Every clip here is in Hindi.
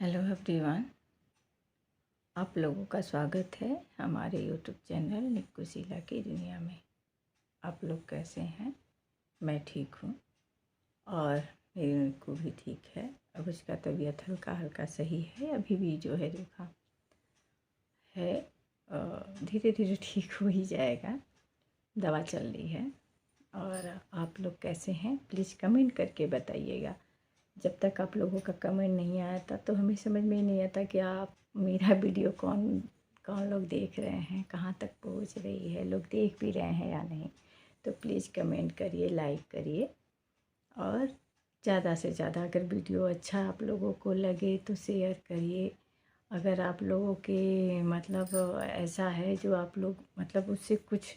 हेलो एवरीवन, आप लोगों का स्वागत है हमारे यूट्यूब चैनल निक्कू शीला की दुनिया में। आप लोग कैसे हैं? मैं ठीक हूँ और मेरी निक्कू भी ठीक है। अब उसका तबीयत हल्का हल्का सही है। अभी भी जो है जुकाम है, धीरे धीरे ठीक हो ही जाएगा। दवा चल रही है। और आप लोग कैसे हैं प्लीज़ कमेंट करके बताइएगा। जब तक आप लोगों का कमेंट नहीं आया था तो हमें समझ में ही नहीं आता कि आप मेरा वीडियो कौन कौन लोग देख रहे हैं, कहाँ तक पहुँच रही है, लोग देख भी रहे हैं या नहीं। तो प्लीज़ कमेंट करिए, लाइक करिए और ज़्यादा से ज़्यादा अगर वीडियो अच्छा आप लोगों को लगे तो शेयर करिए। अगर आप लोगों के मतलब ऐसा है जो आप लोग मतलब उससे कुछ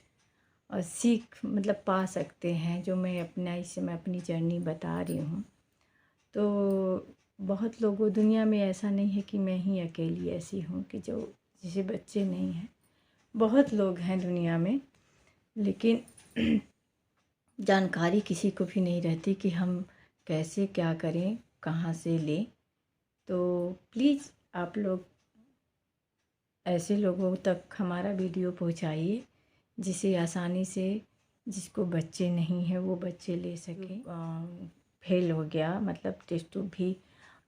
सीख मतलब पा सकते हैं, जो मैं अपना इस समय अपनी जर्नी बता रही हूँ, तो बहुत लोगों दुनिया में ऐसा नहीं है कि मैं ही अकेली ऐसी हूँ कि जो जिसे बच्चे नहीं हैं। बहुत लोग हैं दुनिया में, लेकिन जानकारी किसी को भी नहीं रहती कि हम कैसे क्या करें, कहाँ से लें। तो प्लीज़ आप लोग ऐसे लोगों तक हमारा वीडियो पहुँचाइए जिसे आसानी से, जिसको बच्चे नहीं हैं वो बच्चे ले सकें। फेल हो गया मतलब टेस्ट ट्यूब भी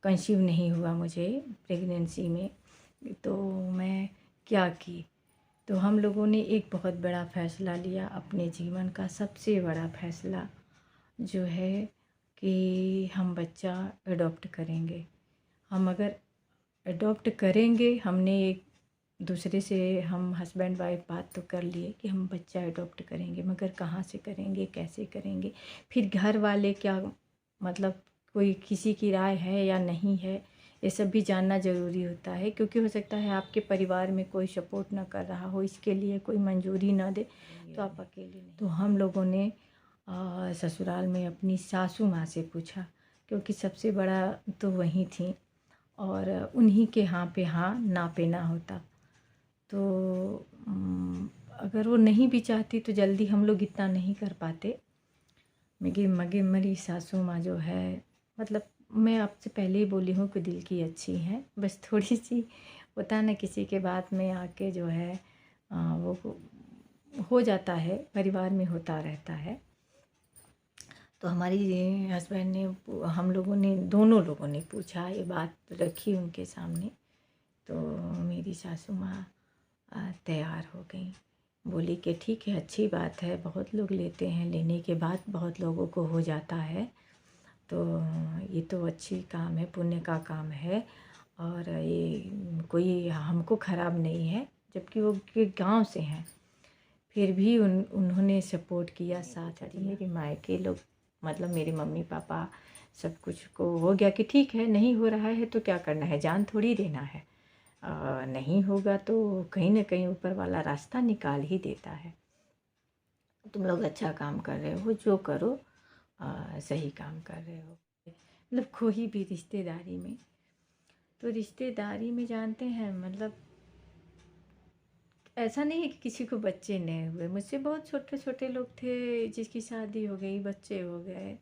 कंसीव नहीं हुआ मुझे प्रेगनेंसी में, तो मैं क्या की, तो हम लोगों ने एक बहुत बड़ा फ़ैसला लिया अपने जीवन का, सबसे बड़ा फ़ैसला जो है कि हम बच्चा अडॉप्ट करेंगे। हम अगर अडॉप्ट करेंगे, हमने एक दूसरे से हम हस्बैंड वाइफ बात तो कर लिए कि हम बच्चा अडॉप्ट करेंगे, मगर कहाँ से करेंगे, कैसे करेंगे, फिर घर वाले क्या मतलब कोई किसी की राय है या नहीं है, ये सब भी जानना ज़रूरी होता है। क्योंकि हो सकता है आपके परिवार में कोई सपोर्ट ना कर रहा हो, इसके लिए कोई मंजूरी ना दे तो आप अकेले नहीं। तो हम लोगों ने ससुराल में अपनी सासू माँ से पूछा, क्योंकि सबसे बड़ा तो वही थी और उन्हीं के हाँ पे हाँ ना पे ना होता। तो अगर वो नहीं भी चाहती तो जल्दी हम लोग इतना नहीं कर पाते। मेरी सासू माँ जो है, मतलब मैं आपसे पहले ही बोली हूँ कि दिल की अच्छी हैं, बस थोड़ी सी होता है ना किसी के बात में आके जो है वो हो जाता है, परिवार में होता रहता है। तो हमारी हस्बैंड ने, हम लोगों ने, दोनों लोगों ने पूछा, ये बात रखी उनके सामने, तो मेरी सासू माँ तैयार हो गई। बोली कि ठीक है, अच्छी बात है, बहुत लोग लेते हैं, लेने के बाद बहुत लोगों को हो जाता है, तो ये तो अच्छी काम है, पुण्य का काम है और ये कोई हमको ख़राब नहीं है। जबकि वो के गांव से हैं, फिर भी उन्होंने सपोर्ट किया, साथ दिया। मेरे मायके लोग मतलब मेरे मम्मी पापा सब कुछ को हो गया कि ठीक है, नहीं हो रहा है तो क्या करना है, जान थोड़ी देना है। नहीं होगा तो कहीं ना कहीं ऊपर वाला रास्ता निकाल ही देता है। तुम लोग अच्छा काम कर रहे हो, जो करो सही काम कर रहे हो। मतलब खोई भी रिश्तेदारी में, तो रिश्तेदारी में जानते हैं मतलब ऐसा नहीं है कि किसी को बच्चे नहीं हुए। मुझसे बहुत छोटे छोटे लोग थे जिसकी शादी हो गई, बच्चे हो गए,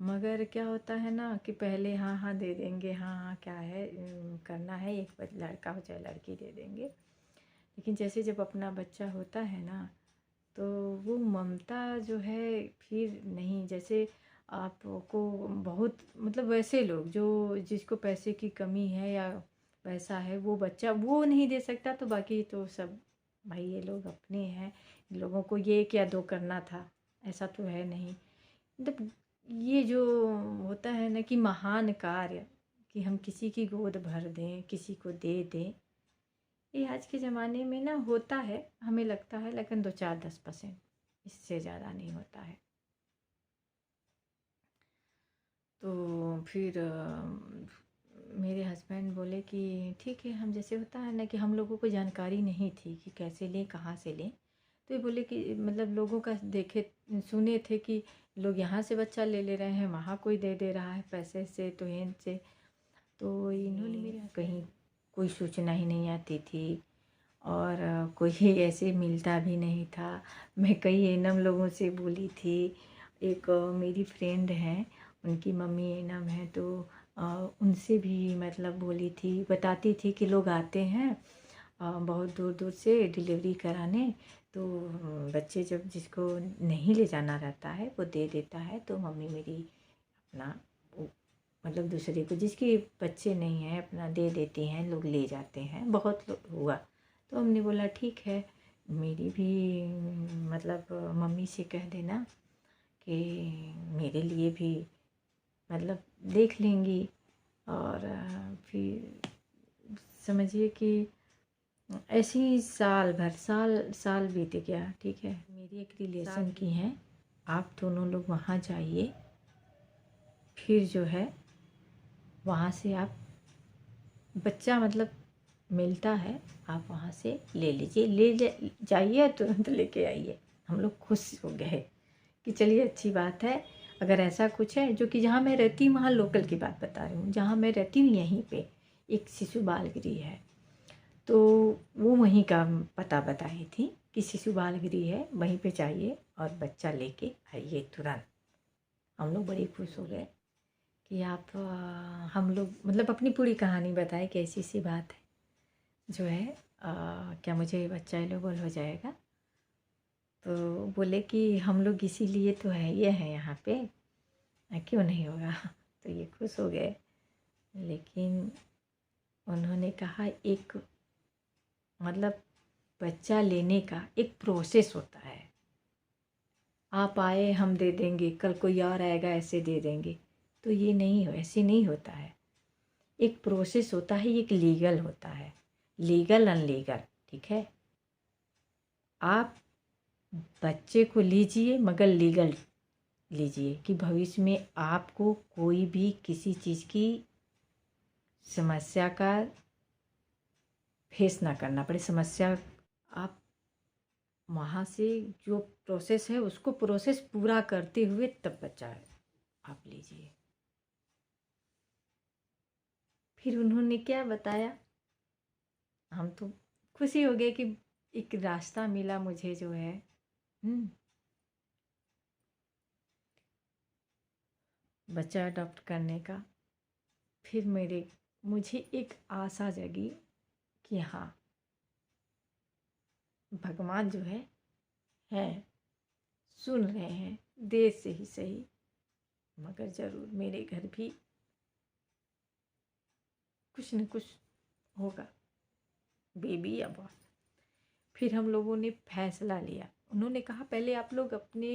मगर क्या होता है ना कि पहले हाँ हाँ दे देंगे, हाँ हाँ क्या है करना है, एक लड़का हो चाहे लड़की दे देंगे। लेकिन जैसे जब अपना बच्चा होता है ना, तो वो ममता जो है फिर नहीं। जैसे आपको बहुत मतलब वैसे लोग जो जिसको पैसे की कमी है या पैसा है, वो बच्चा वो नहीं दे सकता, तो बाकी तो सब भाई ये लोग अपने हैं, इन लोगों को ये क्या दो करना था, ऐसा तो है नहीं। मतलब ये जो होता है ना कि महान कार्य कि हम किसी की गोद भर दें, किसी को दे दें, ये आज के ज़माने में ना होता है, हमें लगता है, लेकिन 2-4-10%, इससे ज़्यादा नहीं होता है। तो फिर मेरे हस्बैंड बोले कि ठीक है, हम जैसे होता है ना कि हम लोगों को जानकारी नहीं थी कि कैसे लें, कहाँ से लें, तो ये बोले कि मतलब लोगों का देखे सुने थे कि लोग यहाँ से बच्चा ले ले रहे हैं, वहाँ कोई दे दे रहा है पैसे से, तो इनसे, तो इन्होंने मेरे कहीं कोई सूचना ही नहीं आती थी और कोई ऐसे मिलता भी नहीं था। मैं कई एनम लोगों से बोली थी। एक मेरी फ्रेंड हैं, उनकी मम्मी एनम है, तो उनसे भी मतलब बोली थी, बताती थी कि लोग आते हैं बहुत दूर दूर से डिलीवरी कराने, तो बच्चे जब जिसको नहीं ले जाना रहता है वो दे देता है, तो मम्मी मेरी अपना मतलब दूसरे को जिसके बच्चे नहीं हैं अपना दे देती हैं, लोग ले जाते हैं, बहुत हुआ। तो हमने बोला ठीक है, मेरी भी मतलब मम्मी से कह देना कि मेरे लिए भी मतलब देख लेंगी। और फिर समझिए कि ऐसे ही साल भर साल बीत गया। ठीक है, मेरी एक रिलेशन की हैं, आप दोनों लोग वहाँ जाइए, फिर जो है वहाँ से आप बच्चा मतलब मिलता है, आप वहाँ से ले लीजिए, जाइए तुरंत लेके आइए। हम लोग खुश हो गए कि चलिए अच्छी बात है। अगर ऐसा कुछ है, जो कि जहाँ मैं रहती हूँ वहाँ लोकल की बात बता रही हूँ, जहाँ मैं रहती हूँ यहीं पे एक शिशु बाल गृह है, तो वो वहीं का पता बताई थी कि शिशु बाल गृह है, वहीं पे जाइए और बच्चा लेके आइए तुरंत। हम लोग बड़े खुश हो गए कि आप हम लोग मतलब अपनी पूरी कहानी बताए कि ऐसी सी बात है जो है क्या मुझे बच्चा अवेलेबल हो जाएगा। तो बोले कि हम लोग इसीलिए तो है ये हैं यहाँ पे, क्यों नहीं होगा। तो ये खुश हो गए, लेकिन उन्होंने कहा एक मतलब बच्चा लेने का एक प्रोसेस होता है। आप आए हम दे देंगे, कल कोई और आएगा ऐसे दे देंगे, तो ये नहीं हो, ऐसे नहीं होता है। एक प्रोसेस होता है, एक लीगल होता है, लीगल अनलीगल। ठीक है, आप बच्चे को लीजिए मगर लीगल लीजिए कि भविष्य में आपको कोई भी किसी चीज़ की समस्या का फेस ना करना पड़े। समस्या आप वहाँ से जो प्रोसेस है उसको प्रोसेस पूरा करते हुए तब बच्चा आप लीजिए। फिर उन्होंने क्या बताया, हम तो खुशी हो गए कि एक रास्ता मिला मुझे जो है बच्चा अडॉप्ट करने का। फिर मुझे एक आशा जगी कि हाँ भगवान जो है सुन रहे हैं, देर से ही सही मगर ज़रूर मेरे घर भी कुछ न कुछ होगा, बेबी या बॉय। फिर हम लोगों ने फैसला लिया। उन्होंने कहा पहले आप लोग अपने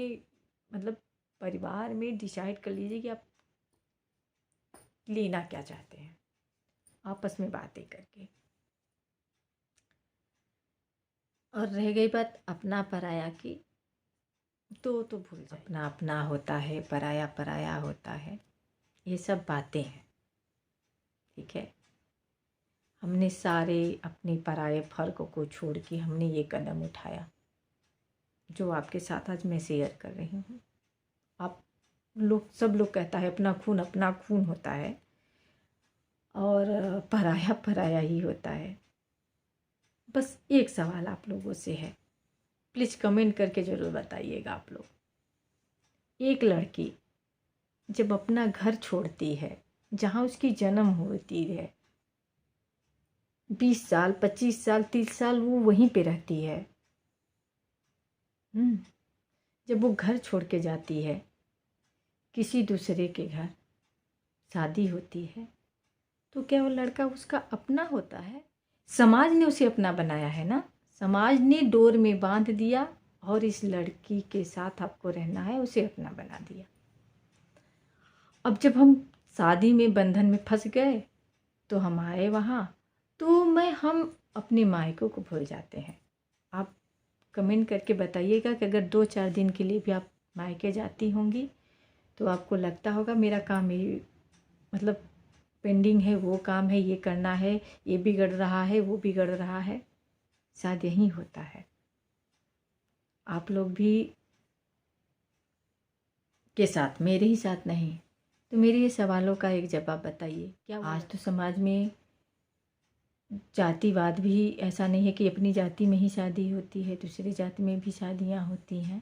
मतलब परिवार में डिसाइड कर लीजिए कि आप लेना क्या चाहते हैं, आपस में बातें करके। और रह गई बात अपना पराया की, तो भूल जाए, अपना अपना होता है, पराया पराया होता है, ये सब बातें हैं। ठीक है, हमने सारे अपने पराये फर्क को छोड़ के हमने ये कदम उठाया जो आपके साथ आज मैं शेयर कर रही हूँ। आप लोग सब लोग कहता है अपना खून होता है और पराया पराया ही होता है। बस एक सवाल आप लोगों से है, प्लीज़ कमेंट करके ज़रूर बताइएगा आप लोग। एक लड़की जब अपना घर छोड़ती है जहाँ उसकी जन्म होती है, 20 साल 25 साल 30 साल वो वहीं पे रहती है। जब वो घर छोड़ के जाती है किसी दूसरे के घर, शादी होती है, तो क्या वो लड़का उसका अपना होता है? समाज ने उसे अपना बनाया है ना, समाज ने डोर में बांध दिया और इस लड़की के साथ आपको रहना है, उसे अपना बना दिया। अब जब हम शादी में बंधन में फंस गए तो हम आए वहाँ, तो हम अपने मायकों को भूल जाते हैं। आप कमेंट करके बताइएगा कि अगर 2-4 दिन के लिए भी आप मायके जाती होंगी तो आपको लगता होगा मेरा काम ये मतलब पेंडिंग है, वो काम है, ये करना है, ये बिगड़ रहा है, वो बिगड़ रहा है। शायद यही होता है। आप लोग भी के साथ, मेरे ही साथ नहीं, तो मेरे ये सवालों का एक जवाब बताइए। क्या आज तो समाज में जातिवाद भी ऐसा नहीं है कि अपनी जाति में ही शादी होती है, दूसरी जाति में भी शादियाँ होती हैं।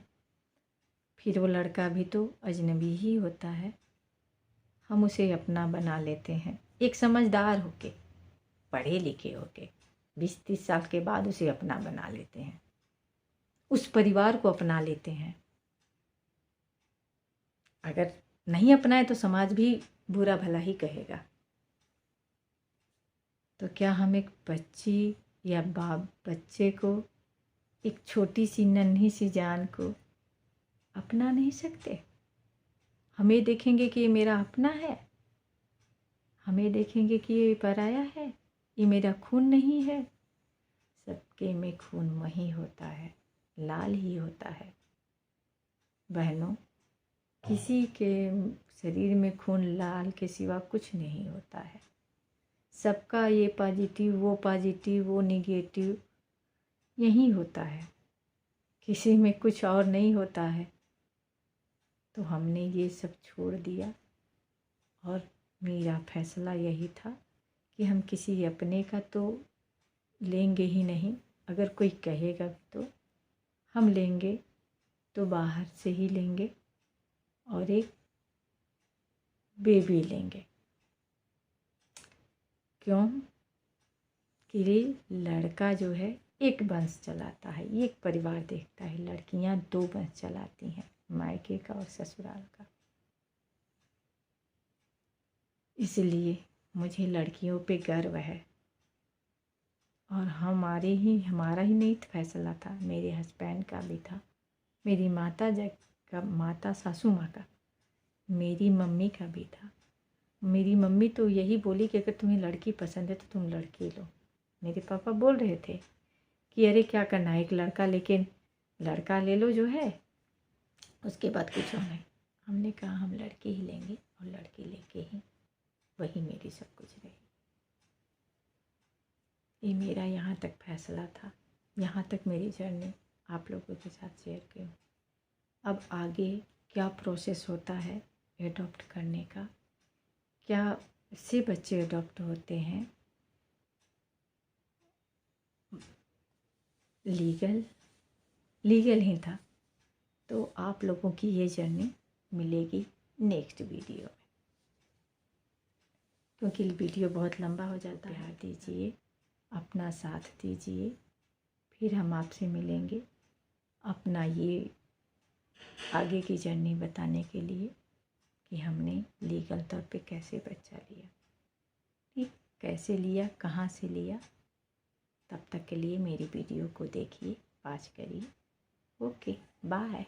फिर वो लड़का भी तो अजनबी ही होता है। हम उसे अपना बना लेते हैं। एक समझदार होके, पढ़े लिखे होके 20-30 साल के बाद उसे अपना बना लेते हैं, उस परिवार को अपना लेते हैं। अगर नहीं अपनाए तो समाज भी बुरा भला ही कहेगा। तो क्या हम एक बच्ची या बच्चे को, एक छोटी सी नन्ही सी जान को अपना नहीं सकते? हमें देखेंगे कि ये मेरा अपना है, हमें देखेंगे कि ये पराया है, ये मेरा खून नहीं है। सबके में खून वही होता है, लाल ही होता है। बहनों, किसी के शरीर में खून लाल के सिवा कुछ नहीं होता है। सबका ये पॉजिटिव, वो निगेटिव यही होता है, किसी में कुछ और नहीं होता है। तो हमने ये सब छोड़ दिया और मेरा फैसला यही था कि हम किसी अपने का तो लेंगे ही नहीं। अगर कोई कहेगा तो हम लेंगे तो बाहर से ही लेंगे और एक बेबी लेंगे। क्यों? कि लड़का जो है एक वंश चलाता है, एक परिवार देखता है। लड़कियां 2 वंश चलाती हैं, मायके का और ससुराल का। इसलिए मुझे लड़कियों पे गर्व है। और हमारा ही नहीं फैसला था, मेरे हस्बैंड का भी था, मेरी माता सासू माँ का, मेरी मम्मी का भी था। मेरी मम्मी तो यही बोली कि अगर तुम्हें लड़की पसंद है तो तुम लड़की लो। मेरे पापा बोल रहे थे कि अरे क्या करना है एक लड़का, लेकिन लड़का ले लो जो है, उसके बाद कुछ नहीं। हमने कहा हम लड़की ही लेंगे और लड़की लेके ही वही मेरी सब कुछ रही। ये मेरा यहाँ तक फैसला था, यहाँ तक मेरी जर्नी आप लोगों के साथ शेयर की हूँ। अब आगे क्या प्रोसेस होता है एडॉप्ट करने का, क्या से बच्चे एडॉप्ट होते हैं, लीगल ही था, तो आप लोगों की ये जर्नी मिलेगी नेक्स्ट वीडियो में, क्योंकि वीडियो बहुत लंबा हो जाता है। प्यार दीजिए, अपना साथ दीजिए, फिर हम आपसे मिलेंगे अपना ये आगे की जर्नी बताने के लिए कि हमने लीगल तौर पे कैसे बच्चा लिया, ठीक कैसे लिया, कहाँ से लिया। तब तक के लिए मेरी वीडियो को देखिए, वॉच करिए। Okay, bye.